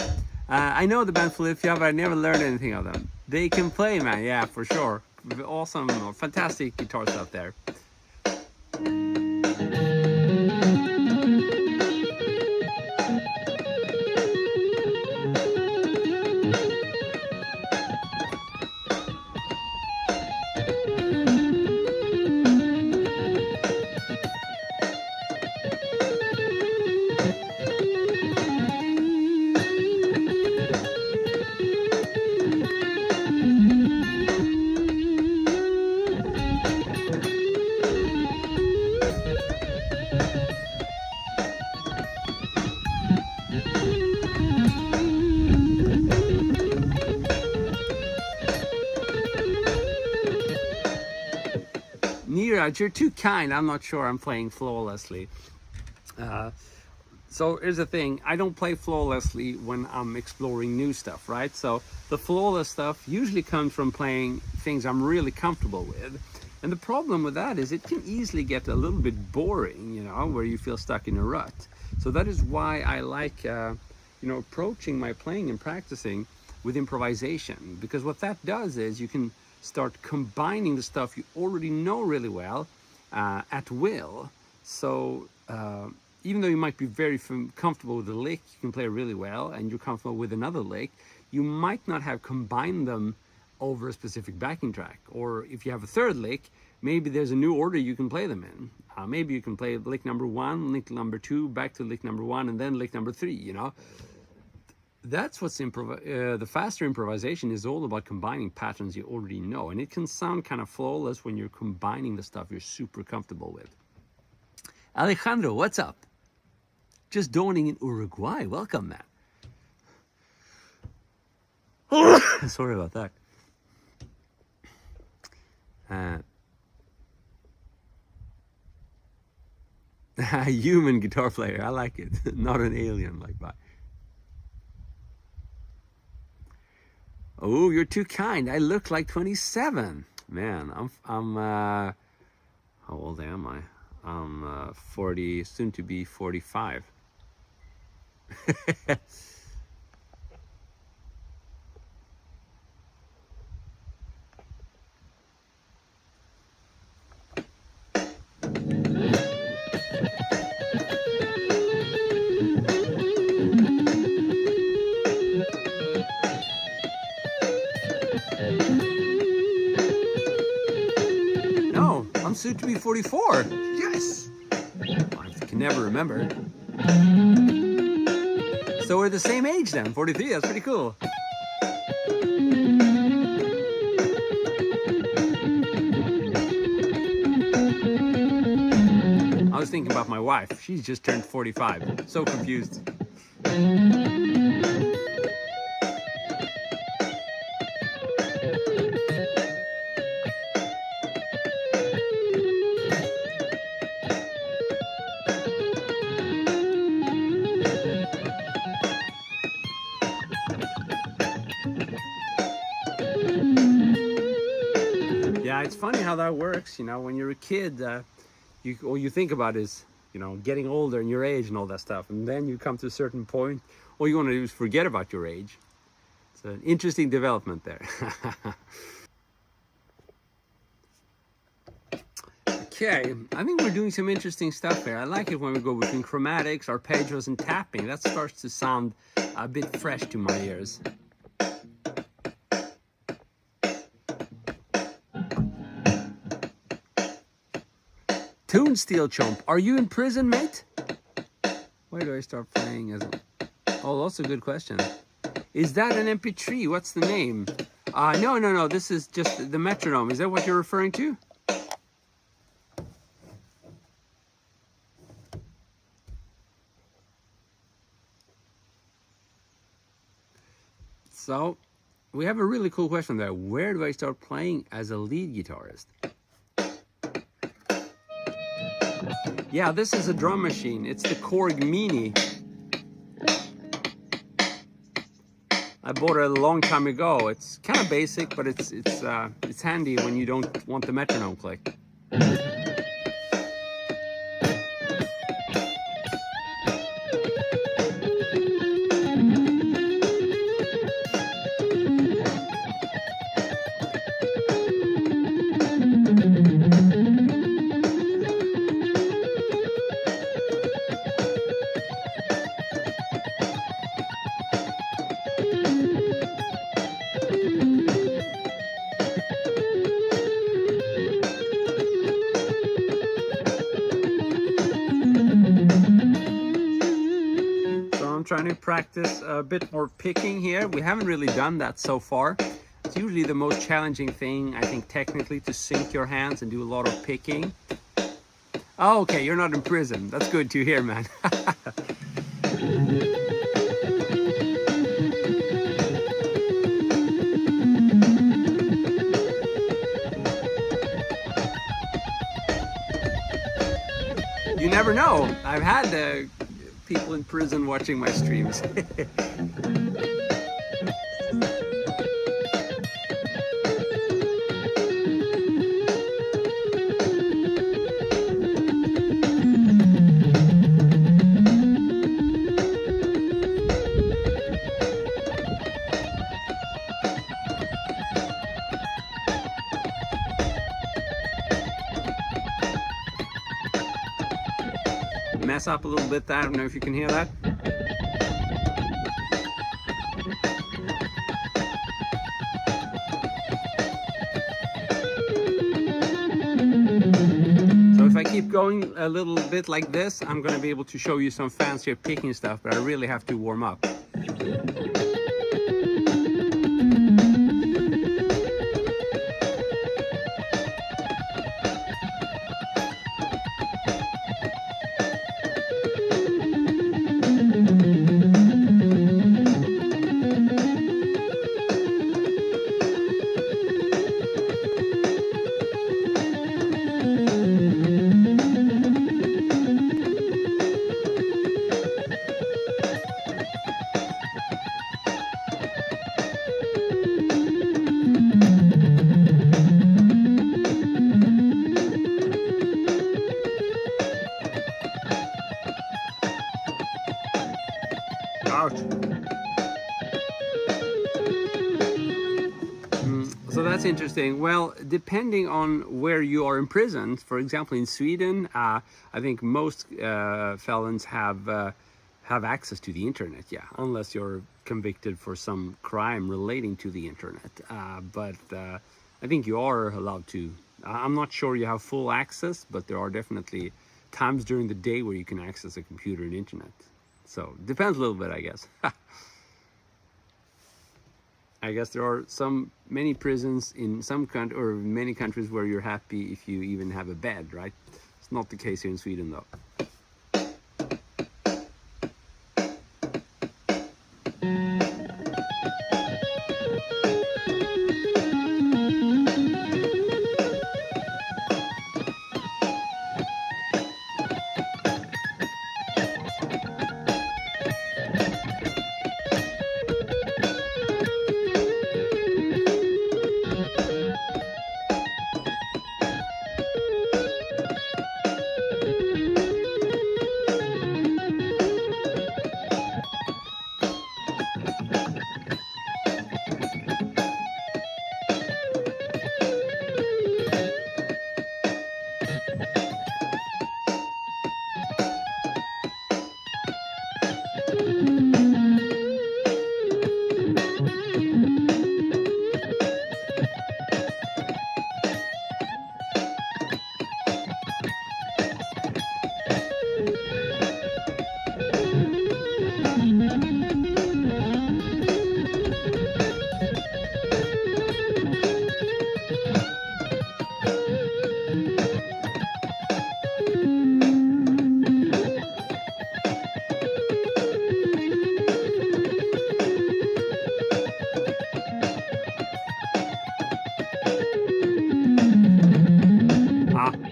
I know the band Philadelphia, but I never learned anything of them. They can play, man, yeah, for sure. Awesome, fantastic guitar stuff there. Neeraj, you're too kind. I'm not sure I'm playing flawlessly. So here's the thing. I don't play flawlessly when I'm exploring new stuff, right? So the flawless stuff usually comes from playing things I'm really comfortable with. And the problem with that is it can easily get a little bit boring, you know, where you feel stuck in a rut. So that is why I like, approaching my playing and practicing with improvisation. Because what that does is you can start combining the stuff you already know really well at will. So even though you might be very comfortable with a lick, you can play really well, and you're comfortable with another lick, you might not have combined them over a specific backing track. Or if you have a third lick, maybe there's a new order you can play them in. Maybe you can play lick number 1, lick number 2, back to lick number 1, and then lick number 3, you know. That's what's the faster improvisation is all about combining patterns you already know. And it can sound kind of flawless when you're combining the stuff you're super comfortable with. Alejandro, what's up? Just dawning in Uruguay. Welcome, man. Sorry about that. A human guitar player. I like it. Not an alien like that. Oh, you're too kind. I look like 27. Man, how old am I? I'm 40, soon to be 45. No, I'm soon to be 44. Yes! I can never remember. So we're the same age then, 43. That's pretty cool. I was thinking about my wife. She's just turned 45. So confused. Yeah, it's funny how that works. You know, when you're a kid, all you think about is, you know, getting older and your age and all that stuff. And then you come to a certain point, all you want to do is forget about your age. It's an interesting development there. Okay, I think we're doing some interesting stuff here. I like it when we go between chromatics, arpeggios, and tapping. That starts to sound a bit fresh to my ears. Tune Steel Chomp, are you in prison, mate? Where do I start playing as a... Oh, that's a good question. Is that an MP3? What's the name? No. This is just the metronome. Is that what you're referring to? So, we have a really cool question there. Where do I start playing as a lead guitarist? Yeah, this is a drum machine. It's the Korg Mini. I bought it a long time ago. It's kind of basic, but it's handy when you don't want the metronome click. Trying to practice a bit more picking here. We haven't really done that so far. It's usually the most challenging thing, I think, technically, to sync your hands and do a lot of picking. Oh, okay, you're not in prison. That's good to hear, man. You never know. I've had people in prison watching my streams. Mess up a little bit there. I don't know if you can hear that. So if I keep going a little bit like this, I'm going to be able to show you some fancier picking stuff, but I really have to warm up. Ouch. So that's interesting. Well, depending on where you are imprisoned, for example, in Sweden, I think most felons have access to the internet. Yeah, unless you're convicted for some crime relating to the internet. But I think you are allowed to. I'm not sure you have full access, but there are definitely times during the day where you can access a computer and internet. So depends a little bit, I guess. I guess there are many prisons in some country or many countries where you're happy if you even have a bed, right? It's not the case here in Sweden, though.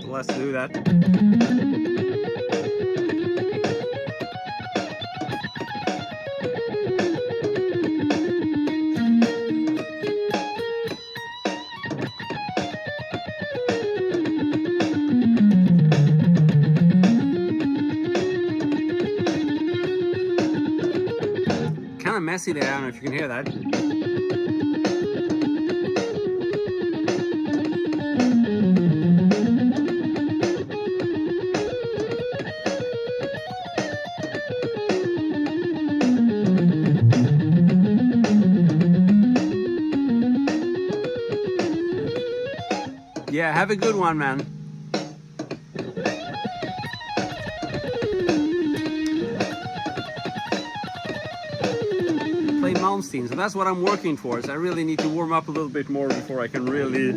Let's do that. Kind of messy there, I don't know if you can hear that. Yeah, have a good one, man. Play Malmsteen, so that's what I'm working towards. I really need to warm up a little bit more before I can really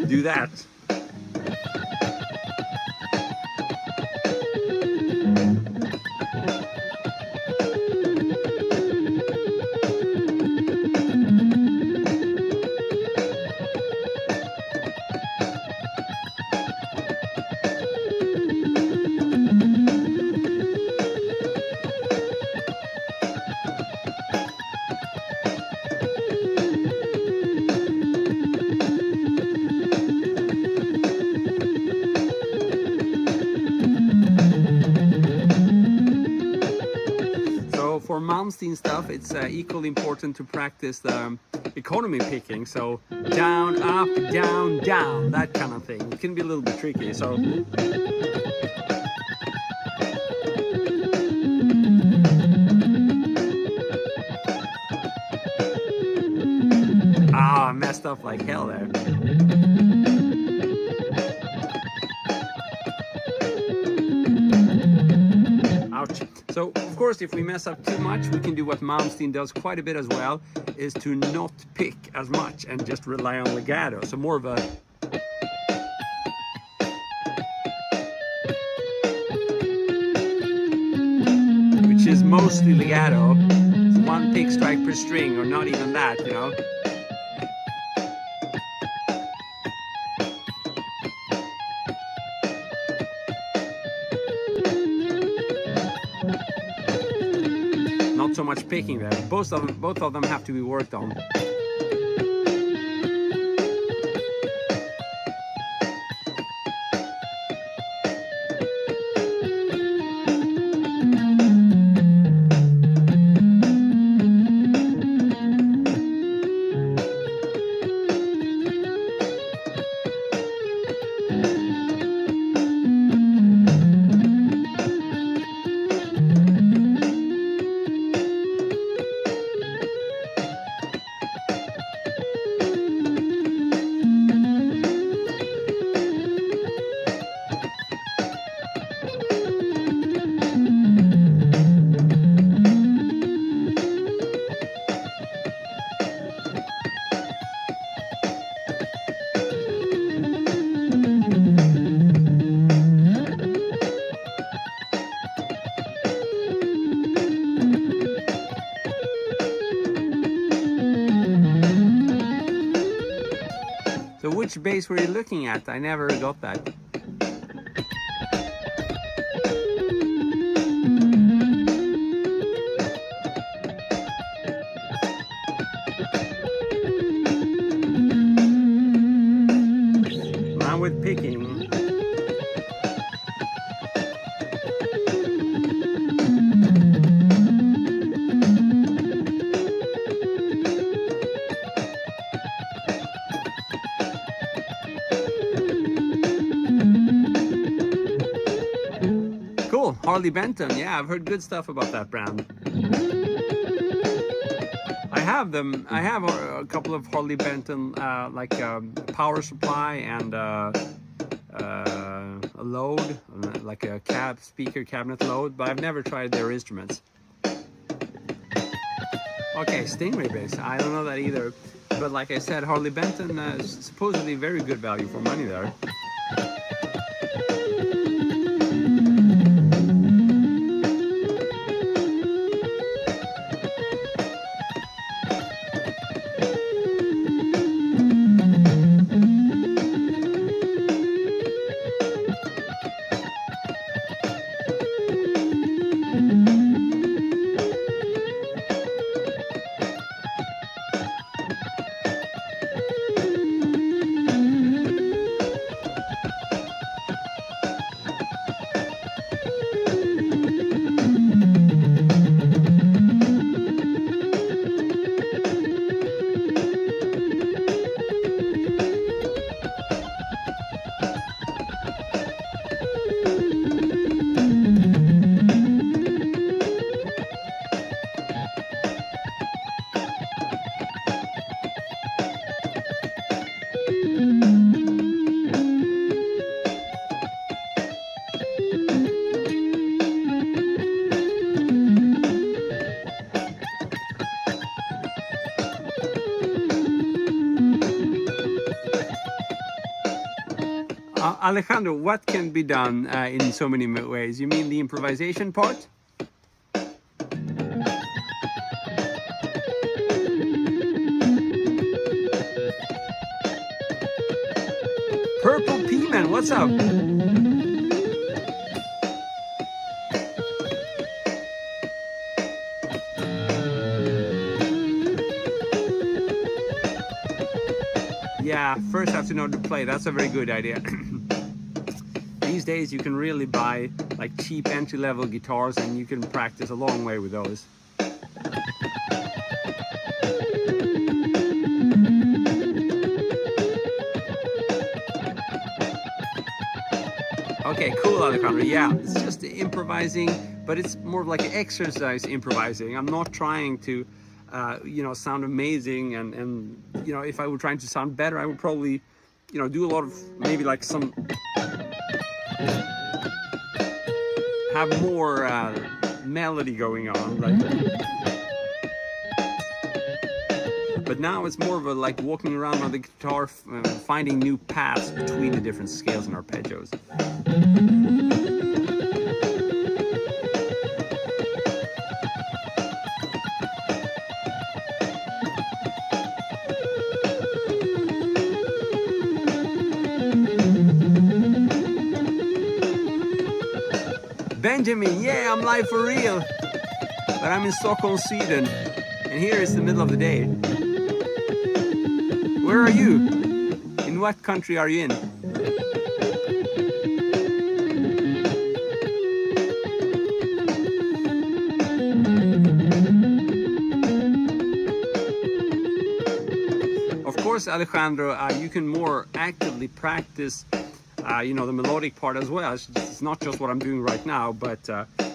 do that. For Malmsteen stuff, it's equally important to practice the economy picking. So down, up, down, down, that kind of thing. It can be a little bit tricky. So I messed up like hell there. Ouch. So, of course, if we mess up too much, we can do what Malmsteen does quite a bit as well, is to not pick as much and just rely on legato. So more of a... which is mostly legato. It's one pick strike per string, or not even that, you know. So much picking there. Both of them have to be worked on. Which bass were you looking at? I never got that. Man with picking. Cool, Harley Benton. Yeah, I've heard good stuff about that brand. I have them. I have a couple of Harley Benton, like power supply and a load, like a speaker cabinet load, but I've never tried their instruments. Okay, Stingray bass. I don't know that either. But like I said, Harley Benton is supposedly very good value for money there. Alejandro, what can be done in so many ways? You mean the improvisation part? Purple P-Man, what's up? Yeah, first have to know to play. That's a very good idea. These days you can really buy like cheap entry-level guitars and you can practice a long way with those. Okay, cool, Alejandro. Yeah, it's just improvising, but it's more of like an exercise improvising. I'm not trying to, you know, sound amazing, and you know, if I were trying to sound better, I would probably, you know, do a lot of maybe like some, have more melody going on, right? But now it's more of a like walking around on the guitar, finding new paths between the different scales and arpeggios. Benjamin, yeah, I'm live for real, but I'm in Stockholm, Sweden, and here is the middle of the day. Where are you? In what country are you in? Of course, Alejandro, you can more actively practice you know, the melodic part as well. It's not just what I'm doing right now, but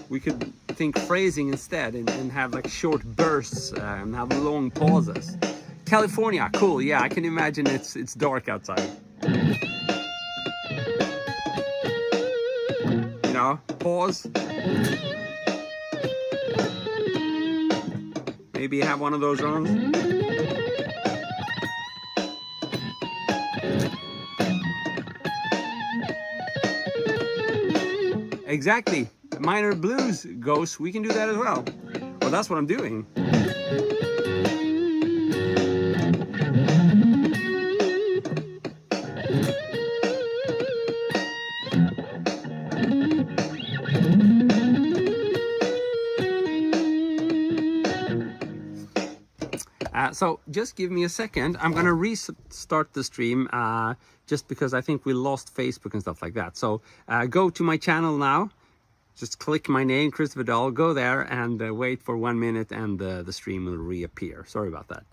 we could think phrasing instead and have like short bursts and have long pauses. California, cool. Yeah, I can imagine it's dark outside. You know, pause. Maybe have one of those runs. Exactly. Minor blues goes, we can do that as well. Well, that's what I'm doing. So just give me a second. I'm gonna restart the stream just because I think we lost Facebook and stuff like that. So go to my channel now. Just click my name, Chris Vidal, go there and wait for 1 minute and the stream will reappear. Sorry about that.